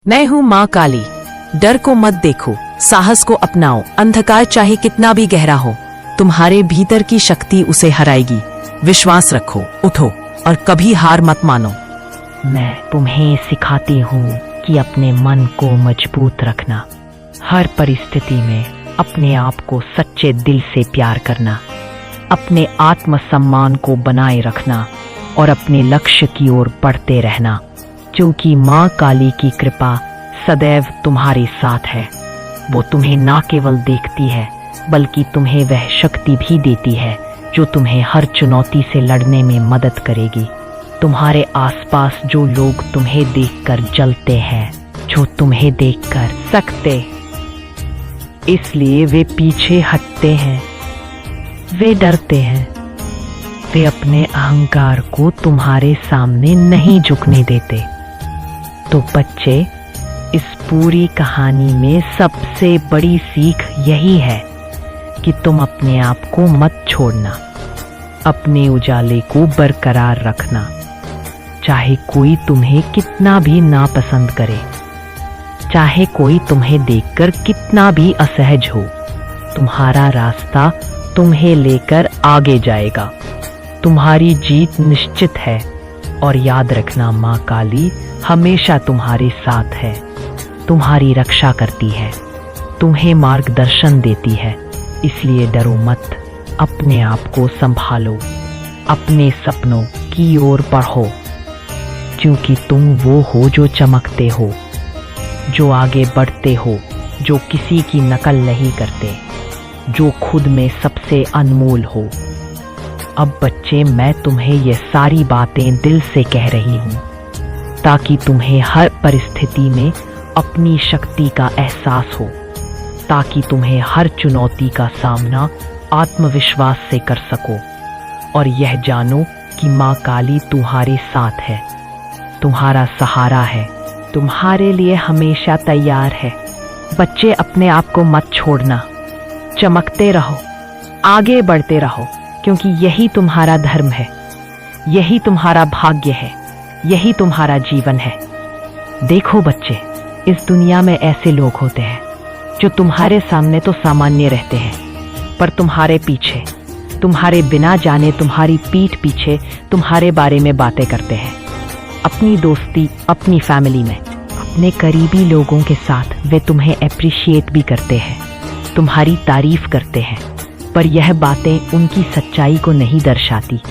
मैं हूँ माँ काली। डर को मत देखो, साहस को अपनाओ। अंधकार चाहे कितना भी गहरा हो, तुम्हारे भीतर की शक्ति उसे हराएगी। विश्वास रखो, उठो और कभी हार मत मानो। मैं तुम्हें सिखाती हूँ कि अपने मन को मजबूत रखना, हर परिस्थिति में अपने आप को सच्चे दिल से प्यार करना, अपने आत्मसम्मान को बनाए रखना और अपने लक्ष्य की ओर बढ़ते रहना, क्योंकि माँ काली की कृपा सदैव तुम्हारे साथ है। वो तुम्हें ना केवल देखती है बल्कि तुम्हें वह शक्ति भी देती है जो तुम्हें हर चुनौती से लड़ने में मदद करेगी। तुम्हारे आसपास जो लोग तुम्हें देखकर जलते हैं, जो तुम्हें देखकर सकते, इसलिए वे पीछे हटते हैं, वे डरते हैं, वे अपने अहंकार को तुम्हारे सामने नहीं झुकने देते। तो बच्चे, इस पूरी कहानी में सबसे बड़ी सीख यही है कि तुम अपने आप को मत छोड़ना, अपने उजाले को बरकरार रखना, चाहे कोई तुम्हें कितना भी नापसंद करे, चाहे कोई तुम्हें देखकर कितना भी असहज हो। तुम्हारा रास्ता तुम्हें लेकर आगे जाएगा, तुम्हारी जीत निश्चित है। और याद रखना, माँ काली हमेशा तुम्हारे साथ है, तुम्हारी रक्षा करती है, तुम्हें मार्गदर्शन देती है। इसलिए डरो मत, अपने आप को संभालो, अपने सपनों की ओर बढ़ो, क्योंकि तुम वो हो जो चमकते हो, जो आगे बढ़ते हो, जो किसी की नकल नहीं करते, जो खुद में सबसे अनमोल हो। अब बच्चे, मैं तुम्हें ये सारी बातें दिल से कह रही हूँ ताकि तुम्हें हर परिस्थिति में अपनी शक्ति का एहसास हो, ताकि तुम्हें हर चुनौती का सामना आत्मविश्वास से कर सको और यह जानो कि माँ काली तुम्हारे साथ है, तुम्हारा सहारा है, तुम्हारे लिए हमेशा तैयार है। बच्चे, अपने आप को मत छोड़ना, चमकते रहो, आगे बढ़ते रहो, क्योंकि यही तुम्हारा धर्म है, यही तुम्हारा भाग्य है, यही तुम्हारा जीवन है। देखो बच्चे, इस दुनिया में ऐसे लोग होते हैं जो तुम्हारे सामने तो सामान्य रहते हैं, पर तुम्हारे पीछे, तुम्हारे बिना जाने, तुम्हारी पीठ पीछे तुम्हारे बारे में बातें करते हैं। अपनी दोस्ती, अपनी फैमिली में, अपने करीबी लोगों के साथ वे तुम्हें अप्रिशिएट भी करते हैं, तुम्हारी तारीफ करते हैं, पर यह बातें उनकी सच्चाई को नहीं दर्शाती,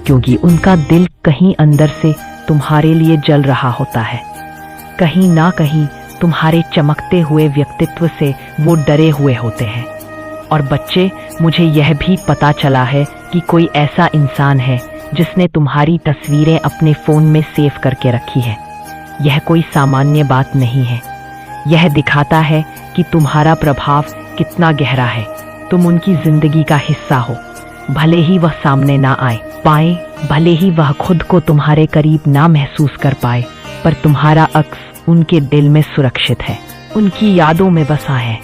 क्योंकि उनका दिल कहीं अंदर से तुम्हारे लिए जल रहा होता है। कहीं ना कहीं तुम्हारे चमकते हुए व्यक्तित्व से वो डरे हुए होते हैं। और बच्चे, मुझे यह भी पता चला है कि कोई ऐसा इंसान है जिसने तुम्हारी तस्वीरें अपने फोन में सेव करके रखी है। यह कोई सामान्य बात नहीं है, यह दिखाता है कि तुम्हारा प्रभाव कितना गहरा है। तुम उनकी जिंदगी का हिस्सा हो, भले ही वह सामने ना पाए, भले ही वह खुद को तुम्हारे करीब ना महसूस कर पाए, पर तुम्हारा अक्स उनके दिल में सुरक्षित है, उनकी यादों में बसा है।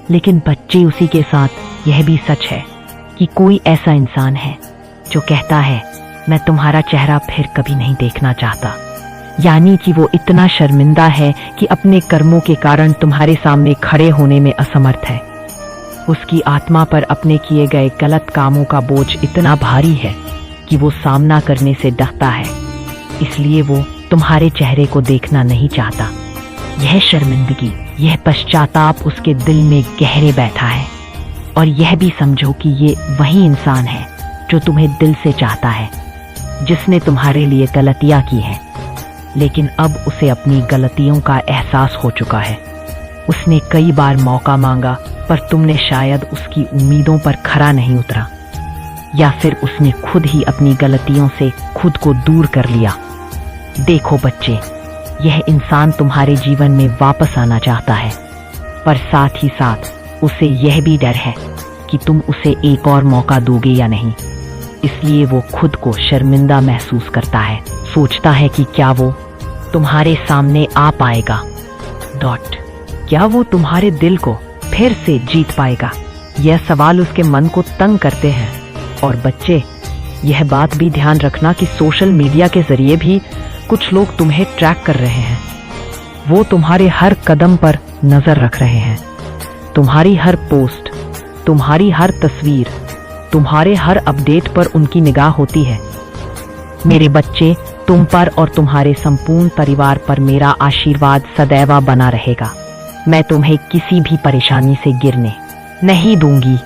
लेकिन बच्चे, उसी के साथ यह भी सच है कि कोई ऐसा इंसान है जो कहता है, मैं तुम्हारा चेहरा फिर कभी नहीं देखना चाहता। यानी कि वो इतना शर्मिंदा है कि अपने कर्मों के कारण तुम्हारे सामने खड़े होने में असमर्थ है। उसकी आत्मा पर अपने किए गए गलत कामों का बोझ इतना भारी है कि वो सामना करने से डरता है, इसलिए वो तुम्हारे चेहरे को देखना नहीं चाहता। यह शर्मिंदगी, यह पश्चाताप उसके दिल में गहरे बैठा है। और यह भी समझो कि ये वही इंसान है जो तुम्हें दिल से चाहता है, जिसने तुम्हारे लिए गलतियां की हैं, लेकिन अब उसे अपनी गलतियों का एहसास हो चुका है। उसने कई बार मौका मांगा, पर तुमने शायद उसकी उम्मीदों पर खरा नहीं उतरा, या फिर उसने खुद ही अपनी गलतियों से खुद को दूर कर लिया। देखो बच्चे, यह इंसान तुम्हारे जीवन में वापस आना चाहता है, पर साथ ही साथ उसे यह भी डर है कि तुम उसे एक और मौका दोगे या नहीं। इसलिए वो खुद को शर्मिंदा महसूस करता है, सोचता है कि क्या वो तुम्हारे सामने आ पाएगा। क्या वो तुम्हारे दिल को फिर से जीत पाएगा? यह सवाल उसके मन को तंग करते हैं। और बच्चे, यह बात भी ध्यान रखना कि सोशल मीडिया के जरिए भी कुछ लोग तुम्हें ट्रैक कर रहे हैं। वो तुम्हारे हर कदम पर नजर रख रहे हैं। तुम्हारी हर पोस्ट, तुम्हारी हर तस्वीर, तुम्हारे हर अपडेट पर उनकी निगाह होती है। मेरे बच्चे, तुम पर और तुम्हारे संपूर्ण परिवार पर मेरा आशीर्वाद सदैव बना रहेगा। मैं तुम्हें किसी भी परेशानी से गिरने नहीं दूंगी।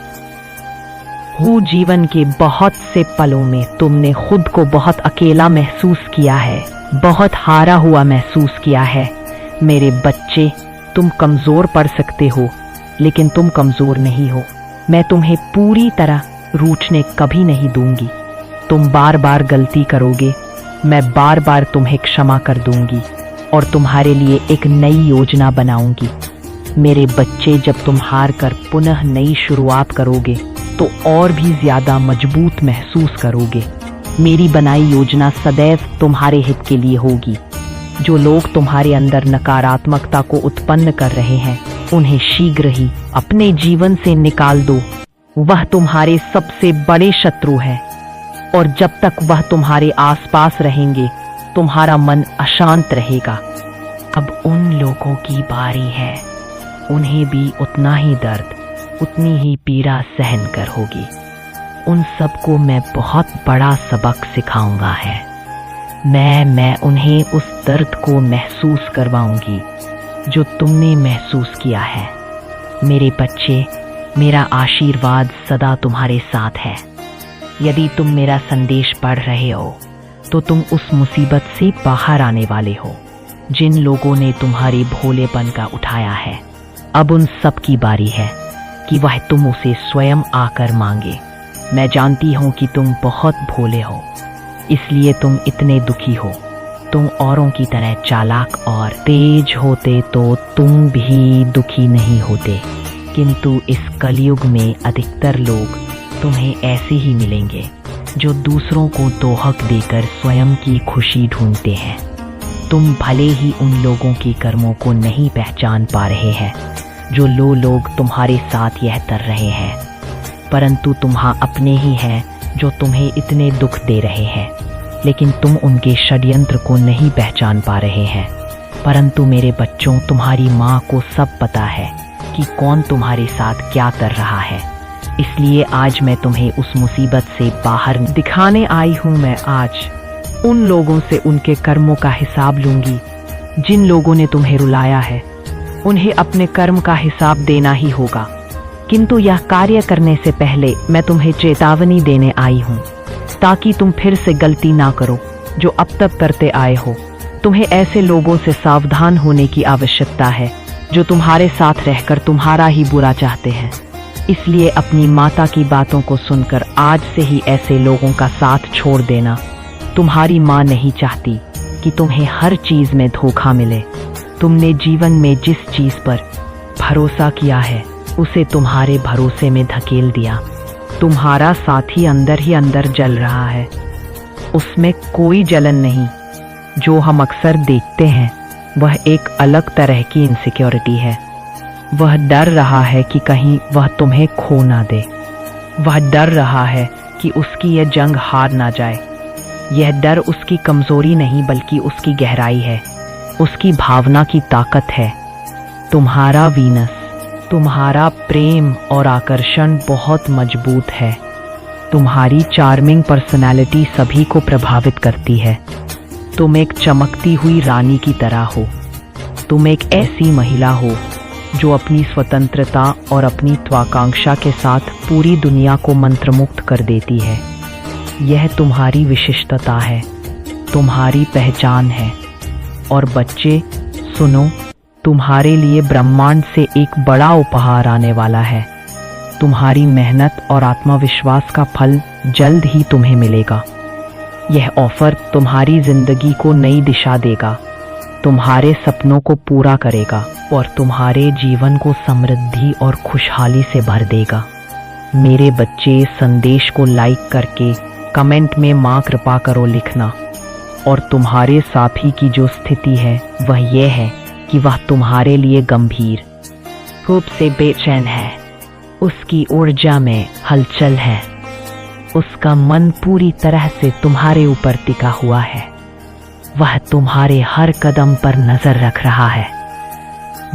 जीवन के बहुत से पलों में तुमने खुद को बहुत अकेला महसूस किया है, बहुत हारा हुआ महसूस किया है। मेरे बच्चे, तुम कमजोर पड़ सकते हो, लेकिन तुम कमजोर नहीं हो। मैं तुम्हें पूरी तरह रूठने कभी नहीं दूंगी। तुम बार बार गलती करोगे, मैं बार बार तुम्हें क्षमा कर दूंगी और तुम्हारे लिए एक नई योजना बनाऊंगी। मेरे बच्चे, जब तुम हार कर पुनः नई शुरुआत करोगे तो और भी ज्यादा मजबूत महसूस करोगे। मेरी बनाई योजना सदैव तुम्हारे हित के लिए होगी। जो लोग तुम्हारे अंदर नकारात्मकता को उत्पन्न कर रहे हैं, उन्हें शीघ्र ही अपने जीवन से निकाल दो। वह तुम्हारे सबसे बड़े शत्रु है और जब तक वह तुम्हारे आसपास रहेंगे, तुम्हारा मन अशांत रहेगा। अब उन लोगों की बारी है, उन्हें भी उतना ही दर्द, उतनी ही पीड़ा सहन कर होगी। उन सबको मैं बहुत बड़ा सबक सिखाऊंगा है। मैं उन्हें उस दर्द को महसूस करवाऊंगी जो तुमने महसूस किया है। मेरे बच्चे, मेरा आशीर्वाद सदा तुम्हारे साथ है। यदि तुम मेरा संदेश पढ़ रहे हो तो तुम उस मुसीबत से बाहर आने वाले हो जिन लोगों ने तुम्हारे भोलेपन का उठाया है। अब उन सब की बारी है कि वह तुम उसे स्वयं आकर मांगे। मैं जानती हूं कि तुम बहुत भोले हो, इसलिए तुम इतने दुखी हो। तुम औरों की तरह चालाक और तेज होते तो तुम भी दुखी नहीं होते, किंतु इस कलयुग में अधिकतर लोग तुम्हें ऐसे ही मिलेंगे जो दूसरों को दोहक देकर स्वयं की खुशी ढूंढते हैं। तुम भले ही उन लोगों के कर्मों को नहीं पहचान पा रहे हैं जो लोग तुम्हारे साथ यह कर रहे हैं, परंतु तुम्हां अपने ही हैं जो तुम्हें इतने दुख दे रहे हैं। लेकिन तुम उनके षड्यंत्र को नहीं पहचान पा रहे हैं। परंतु मेरे बच्चों, तुम्हारी माँ को सब पता है कि कौन तुम्हारे साथ क्या कर रहा है। इसलिए आज मैं तुम्हें उस मुसीबत से बाहर दिखाने आई हूँ। मैं आज उन लोगों से उनके कर्मों का हिसाब लूंगी जिन लोगों ने तुम्हें रुलाया है। उन्हें अपने कर्म का हिसाब देना ही होगा, किंतु यह कार्य करने से पहले मैं तुम्हें चेतावनी देने आई हूँ ताकि तुम फिर से गलती ना करो जो अब तक करते आए हो। तुम्हें ऐसे लोगों से सावधान होने की आवश्यकता है जो तुम्हारे साथ रहकर तुम्हारा ही बुरा चाहते हैं। इसलिए अपनी माता की बातों को सुनकर आज से ही ऐसे लोगों का साथ छोड़ देना। तुम्हारी माँ नहीं चाहती कि तुम्हें हर चीज में धोखा मिले। तुमने जीवन में जिस चीज पर भरोसा किया है उसे तुम्हारे भरोसे में धकेल दिया। तुम्हारा साथी अंदर ही अंदर जल रहा है, उसमें कोई जलन नहीं। जो हम अक्सर देखते हैं वह एक अलग तरह की इनसिक्योरिटी है। वह डर रहा है कि कहीं वह तुम्हें खो ना दे। वह डर रहा है कि उसकी यह जंग हार ना जाए। यह डर उसकी कमजोरी नहीं बल्कि उसकी गहराई है, उसकी भावना की ताकत है। तुम्हारा वीनस, तुम्हारा प्रेम और आकर्षण बहुत मजबूत है। तुम्हारी चार्मिंग पर्सनालिटी सभी को प्रभावित करती है। तुम एक चमकती हुई रानी की तरह हो। तुम एक ऐसी महिला हो जो अपनी स्वतंत्रता और अपनी त्वाकांक्षा के साथ पूरी दुनिया को मंत्रमुग्ध कर देती है। यह तुम्हारी विशिष्टता है, तुम्हारी पहचान है। और बच्चे सुनो, तुम्हारे लिए ब्रह्मांड से एक बड़ा उपहार आने वाला है। तुम्हारी मेहनत और आत्मविश्वास का फल जल्द ही तुम्हें मिलेगा। यह ऑफर तुम्हारी जिंदगी को नई दिशा देगा, तुम्हारे सपनों को पूरा करेगा और तुम्हारे जीवन को समृद्धि और खुशहाली से भर देगा। मेरे बच्चे, संदेश को लाइक करके कमेंट में मां कृपा करो लिखना। और तुम्हारे साथी की जो स्थिति है वह यह है कि वह तुम्हारे लिए गंभीर रूप से बेचैन है। उसकी ऊर्जा में हलचल है। उसका मन पूरी तरह से तुम्हारे ऊपर टिका हुआ है। वह तुम्हारे हर कदम पर नजर रख रहा है।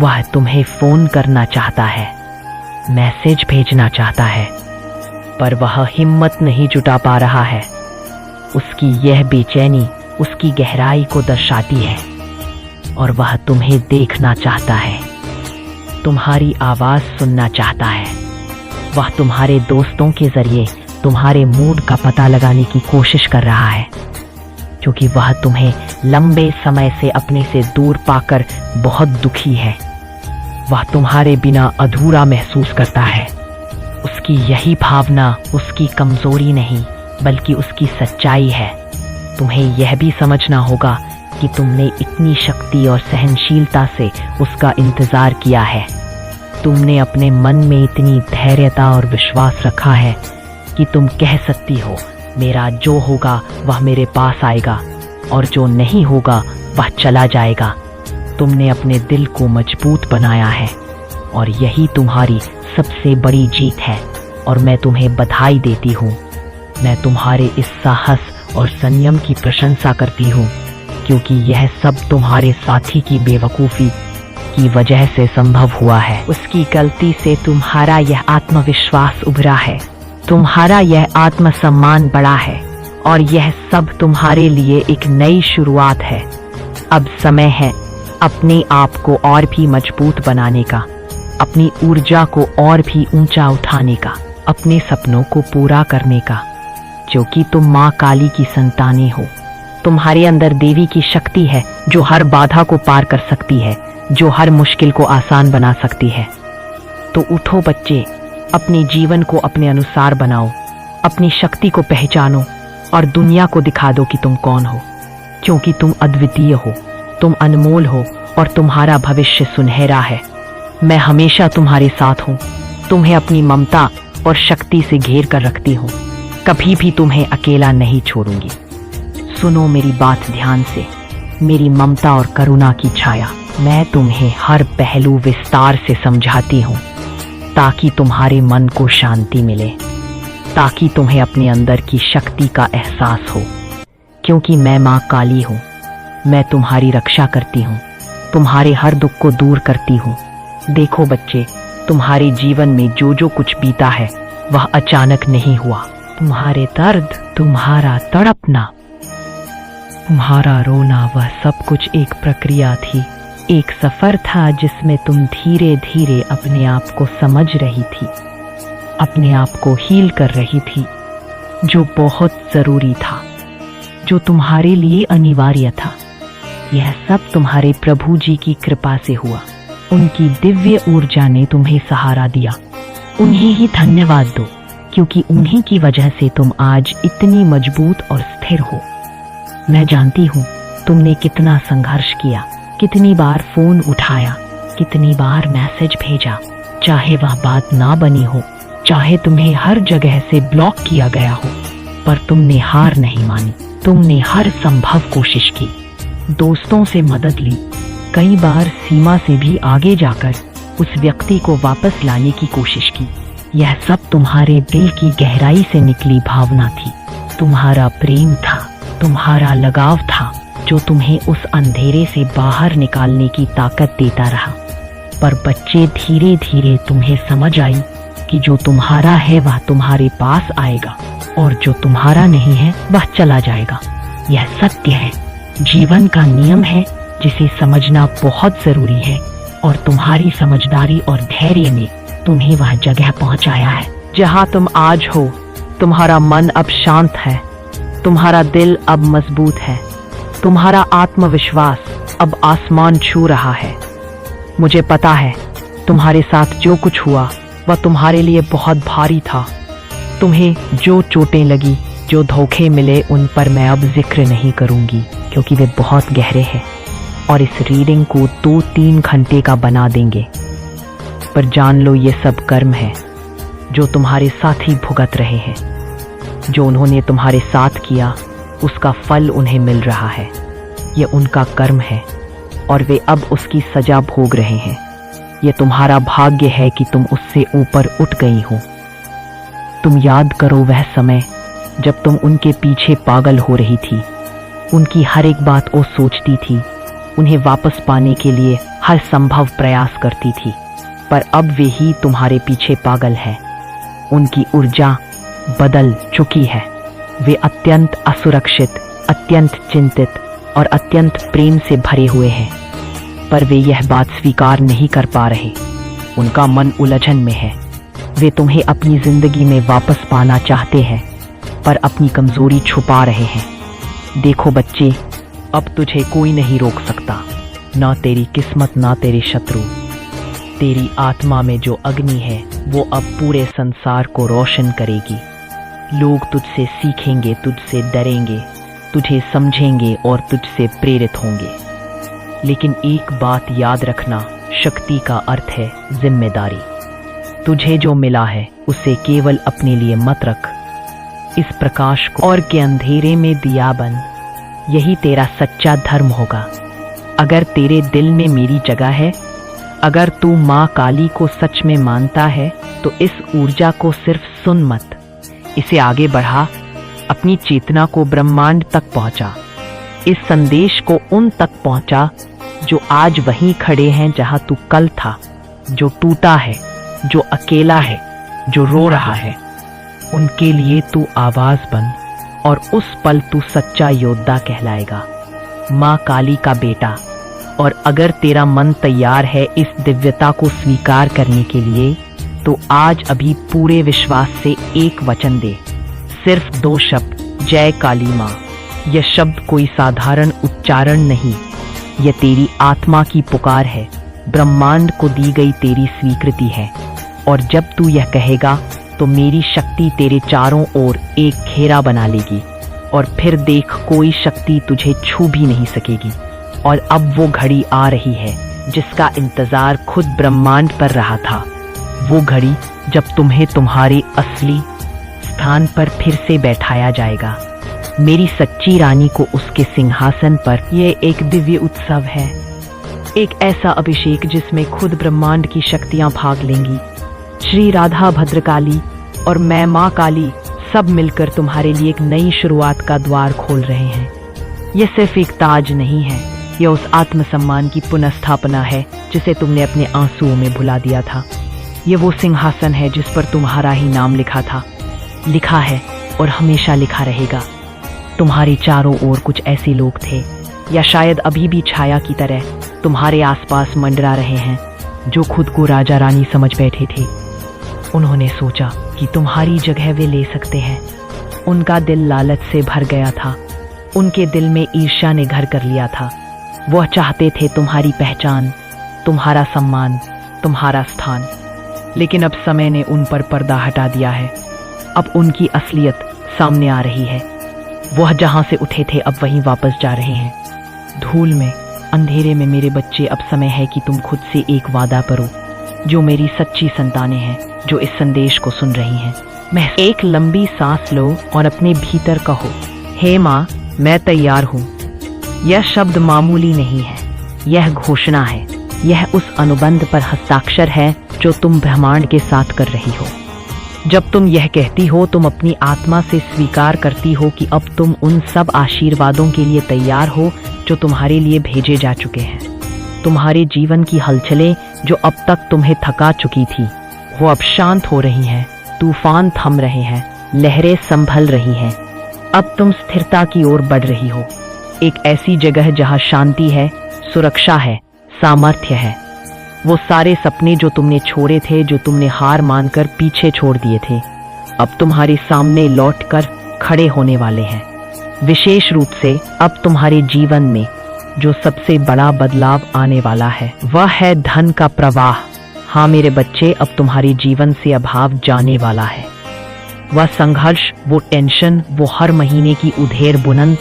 वह तुम्हें फोन करना चाहता है, मैसेज भेजना चाहता है, पर वह हिम्मत नहीं जुटा पा रहा है। उसकी यह बेचैनी उसकी गहराई को दर्शाती है और वह तुम्हें देखना चाहता है, तुम्हारी आवाज सुनना चाहता है। वह तुम्हारे दोस्तों के जरिए तुम्हारे मूड का पता लगाने की कोशिश कर रहा है, क्योंकि वह तुम्हें लंबे समय से अपने से दूर पाकर बहुत दुखी है। वह तुम्हारे बिना अधूरा महसूस करता है। उसकी यही भावना उसकी कमजोरी नहीं बल्कि उसकी सच्चाई है। तुम्हें यह भी समझना होगा कि तुमने इतनी शक्ति और सहनशीलता से उसका इंतजार किया है। तुमने अपने मन में इतनी धैर्यता और विश्वास रखा है कि तुम कह सकती हो, मेरा जो होगा वह मेरे पास आएगा और जो नहीं होगा वह चला जाएगा। तुमने अपने दिल को मजबूत बनाया है और यही तुम्हारी सबसे बड़ी जीत है और मैं तुम्हें बधाई देती हूँ। मैं तुम्हारे इस साहस और संयम की प्रशंसा करती हूँ, क्योंकि यह सब तुम्हारे साथी की बेवकूफ़ी की वजह से संभव हुआ है। उसकी गलती से तुम्हारा यह आत्मविश्वास उभरा है, तुम्हारा यह आत्मसम्मान बढ़ा है और यह सब तुम्हारे लिए एक नई शुरुआत है। अब समय है अपने आप को और भी मजबूत बनाने का, अपनी ऊर्जा को और भी ऊंचा उठाने का, अपने सपनों को पूरा करने का, क्योंकि तुम माँ काली की संतानें हो। तुम्हारे अंदर देवी की शक्ति है जो हर बाधा को पार कर सकती है, जो हर मुश्किल को आसान बना सकती है। तो उठो बच्चे, अपने जीवन को अपने अनुसार बनाओ, अपनी शक्ति को पहचानो और दुनिया को दिखा दो कि तुम कौन हो, क्योंकि तुम अद्वितीय हो, तुम अनमोल हो और तुम्हारा भविष्य सुनहरा है। मैं हमेशा तुम्हारे साथ हूँ, तुम्हें अपनी ममता और शक्ति से घेर कर रखती हूँ। कभी भी तुम्हें अकेला नहीं छोड़ूंगी। सुनो मेरी बात ध्यान से, मेरी ममता और करुणा की छाया। मैं तुम्हें हर पहलू विस्तार से समझाती हूँ ताकि तुम्हारे मन को शांति मिले, ताकि तुम्हें अपने अंदर की शक्ति का एहसास हो, क्योंकि मैं माँ काली हूँ। मैं तुम्हारी रक्षा करती हूँ, तुम्हारे हर दुख को दूर करती हूँ। देखो बच्चे, तुम्हारे जीवन में जो जो कुछ बीता है वह अचानक नहीं हुआ। तुम्हारे दर्द, तुम्हारा तड़पना, तुम्हारा रोना, वह सब कुछ एक प्रक्रिया थी, एक सफर था जिसमें तुम धीरे धीरे अपने आप को समझ रही थी, अपने आप को हील कर रही थी, जो बहुत जरूरी था, जो तुम्हारे लिए अनिवार्य था। यह सब तुम्हारे प्रभु जी की कृपा से हुआ। उनकी दिव्य ऊर्जा ने तुम्हें सहारा दिया। उन्हें ही धन्यवाद दो, क्योंकि उन्हीं की वजह से तुम आज इतनी मजबूत और स्थिर हो। मैं जानती हूँ तुमने कितना संघर्ष किया, कितनी बार फोन उठाया, कितनी बार मैसेज भेजा, चाहे वह बात ना बनी हो, चाहे तुम्हें हर जगह से ब्लॉक किया गया हो, पर तुमने हार नहीं मानी। तुमने हर संभव कोशिश की, दोस्तों से मदद ली, कई बार सीमा से भी आगे जाकर उस व्यक्ति को वापस लाने की कोशिश की। यह सब तुम्हारे दिल की गहराई से निकली भावना थी, तुम्हारा प्रेम था, तुम्हारा लगाव था, जो तुम्हें उस अंधेरे से बाहर निकालने की ताकत देता रहा। पर बच्चे, धीरे धीरे तुम्हें समझ आई कि जो तुम्हारा है वह तुम्हारे पास आएगा और जो तुम्हारा नहीं है वह चला जाएगा। यह सत्य है, जीवन का नियम है जिसे समझना बहुत जरूरी है, और तुम्हारी समझदारी और धैर्य ने तुम्हें वह जगह पहुंचाया है जहां तुम आज हो। तुम्हारा मन अब शांत है, तुम्हारा दिल अब मजबूत है, तुम्हारा आत्मविश्वास अब आसमान छू रहा है। मुझे पता है तुम्हारे साथ जो कुछ हुआ वह तुम्हारे लिए बहुत भारी था। तुम्हें जो चोटें लगी, जो धोखे मिले, उन पर मैं अब जिक्र नहीं करूंगी, क्योंकि वे बहुत गहरे हैं और इस रीडिंग को 2-3 घंटे का बना देंगे। पर जान लो, ये सब कर्म है जो तुम्हारे साथी भुगत रहे हैं। जो उन्होंने तुम्हारे साथ किया उसका फल उन्हें मिल रहा है। ये उनका कर्म है और वे अब उसकी सजा भोग रहे हैं। ये तुम्हारा भाग्य है कि तुम उससे ऊपर उठ गई हो। तुम याद करो वह समय जब तुम उनके पीछे पागल हो रही थी, उनकी हर एक बात वो सोचती थी, उन्हें वापस पाने के लिए हर संभव प्रयास करती थी, पर अब वे ही तुम्हारे पीछे पागल है। उनकी ऊर्जा बदल चुकी है। वे अत्यंत असुरक्षित, अत्यंत चिंतित और अत्यंत प्रेम से भरे हुए हैं, पर वे यह बात स्वीकार नहीं कर पा रहे। उनका मन उलझन में है। वे तुम्हें अपनी जिंदगी में वापस पाना चाहते हैं, पर अपनी कमजोरी छुपा रहे हैं। देखो बच्चे, अब तुझे कोई नहीं रोक सकता, ना तेरी किस्मत ना तेरे शत्रु। तेरी आत्मा में जो अग्नि है वो अब पूरे संसार को रोशन करेगी। लोग तुझसे सीखेंगे, तुझसे डरेंगे, तुझे समझेंगे और तुझसे प्रेरित होंगे। लेकिन एक बात याद रखना, शक्ति का अर्थ है जिम्मेदारी। तुझे जो मिला है उसे केवल अपने लिए मत रख। इस प्रकाश को और के अंधेरे में दिया बन, यही तेरा सच्चा धर्म होगा। अगर तेरे दिल में मेरी जगह है, अगर तू माँ काली को सच में मानता है, तो इस ऊर्जा को सिर्फ सुन मत, इसे आगे बढ़ा। अपनी चेतना को ब्रह्मांड तक पहुंचा। इस संदेश को उन तक पहुंचा जो आज वहीं खड़े हैं जहां तू कल था, जो टूटा है, जो अकेला है, जो रो रहा है। उनके लिए तू आवाज बन और उस पल तू सच्चा योद्धा कहलाएगा, माँ काली का बेटा। और अगर तेरा मन तैयार है इस दिव्यता को स्वीकार करने के लिए, तो आज अभी पूरे विश्वास से एक वचन दे, सिर्फ 2 शब्द, जय काली माँ। यह शब्द कोई साधारण उच्चारण नहीं, यह तेरी आत्मा की पुकार है, ब्रह्मांड को दी गई तेरी स्वीकृति है। और जब तू यह कहेगा तो मेरी शक्ति तेरे चारों ओर एक घेरा बना लेगी, और फिर देख, कोई शक्ति तुझे छू भी नहीं सकेगी। और अब वो घड़ी आ रही है जिसका इंतजार खुद ब्रह्मांड पर रहा था। वो घड़ी जब तुम्हें तुम्हारे असली स्थान पर फिर से बैठाया जाएगा, मेरी सच्ची रानी को उसके सिंहासन पर। यह एक दिव्य उत्सव है, एक ऐसा अभिषेक जिसमें खुद ब्रह्मांड की शक्तियां भाग लेंगी। श्री राधा भद्रकाली और मैं माँ काली सब मिलकर तुम्हारे लिए एक नई शुरुआत का द्वार खोल रहे हैं। यह सिर्फ एक ताज नहीं है, यह उस आत्मसम्मान की पुनर्स्थापना है जिसे तुमने अपने आंसुओं में भुला दिया था। यह वो सिंहासन है जिस पर तुम्हारा ही नाम लिखा था, लिखा है और हमेशा लिखा रहेगा। तुम्हारे चारों ओर कुछ ऐसे लोग थे, या शायद अभी भी छाया की तरह तुम्हारे आसपास मंडरा रहे हैं, जो खुद को राजा रानी समझ बैठे थे। उन्होंने सोचा कि तुम्हारी जगह वे ले सकते हैं। उनका दिल लालच से भर गया था, उनके दिल में ईर्ष्या ने घर कर लिया था। वह चाहते थे तुम्हारी पहचान, तुम्हारा सम्मान, तुम्हारा स्थान। लेकिन अब समय ने उन पर पर्दा हटा दिया है। अब उनकी असलियत सामने आ रही है। वह जहां से उठे थे अब वहीं वापस जा रहे हैं। धूल में, अंधेरे में मेरे बच्चे, अब समय है कि तुम खुद से एक वादा करो, जो मेरी सच्ची संतानें हैं, जो इस संदेश को सुन रही हैं। मैं एक लंबी सांस लो और अपने भीतर कहो, हे माँ, मैं तैयार हूँ। यह शब्द मामूली नहीं है, यह घोषणा है, यह उस अनुबंध पर हस्ताक्षर है जो तुम ब्रह्मांड के साथ कर रही हो। जब तुम यह कहती हो, तुम अपनी आत्मा से स्वीकार करती हो कि अब तुम उन सब आशीर्वादों के लिए तैयार हो जो तुम्हारे लिए भेजे जा चुके हैं। तुम्हारे जीवन की हलचलें जो अब तक तुम्हें थका चुकी थी, वो अब शांत हो रही हैं। तूफान थम रहे हैं, लहरें संभल रही हैं। अब तुम स्थिरता की ओर बढ़ रही हो, एक ऐसी जगह जहां शांति है, सुरक्षा है, सामर्थ्य है। वो सारे सपने जो तुमने छोड़े थे, जो तुमने हार मानकर पीछे छोड़ दिए थे, अब तुम्हारे सामने लौटकर खड़े होने वाले हैं। विशेष रूप से अब तुम्हारे जीवन में जो सबसे बड़ा बदलाव आने वाला है, वह है धन का प्रवाह। हाँ मेरे बच्चे, अब तुम्हारे जीवन से अभाव जाने वाला है। वह संघर्ष, वो टेंशन, वो हर महीने की उधेड़ बुनन,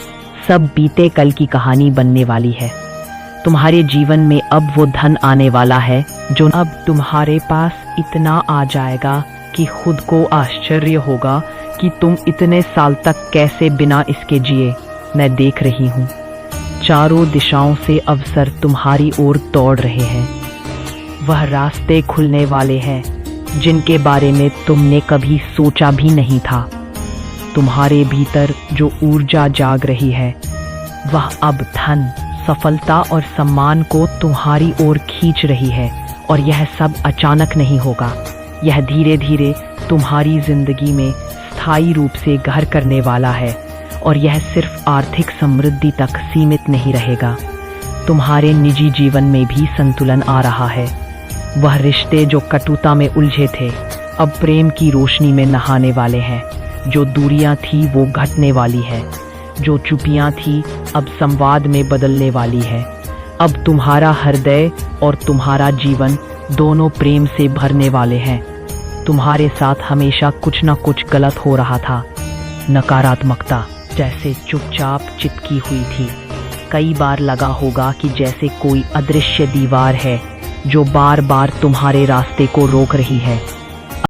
सब बीते कल की कहानी बनने वाली है। तुम्हारे जीवन में अब वो धन आने वाला है जो अब तुम्हारे पास इतना आ जाएगा कि खुद को आश्चर्य होगा कि तुम इतने साल तक कैसे बिना इसके जिए। मैं देख रही हूँ, चारों दिशाओं से अवसर तुम्हारी ओर दौड़ रहे हैं। वह रास्ते खुलने वाले हैं जिनके बारे में तुमने कभी सोचा भी नहीं था। तुम्हारे भीतर जो ऊर्जा जाग रही है, वह अब धन, सफलता और सम्मान को तुम्हारी ओर खींच रही है। और यह सब अचानक नहीं होगा, यह धीरे धीरे तुम्हारी जिंदगी में स्थायी रूप से घर करने वाला है। और यह सिर्फ आर्थिक समृद्धि तक सीमित नहीं रहेगा, तुम्हारे निजी जीवन में भी संतुलन आ रहा है। वह रिश्ते जो कटुता में उलझे थे अब प्रेम की रोशनी में नहाने वाले हैं। जो दूरियां थी वो घटने वाली है, जो चुपियां थी अब संवाद में बदलने वाली है। अब तुम्हारा हृदय और तुम्हारा जीवन दोनों प्रेम से भरने वाले हैं। तुम्हारे साथ हमेशा कुछ न कुछ गलत हो रहा था, नकारात्मकता जैसे चुपचाप चिपकी हुई थी। कई बार लगा होगा कि जैसे कोई अदृश्य दीवार है जो बार बार तुम्हारे रास्ते को रोक रही है।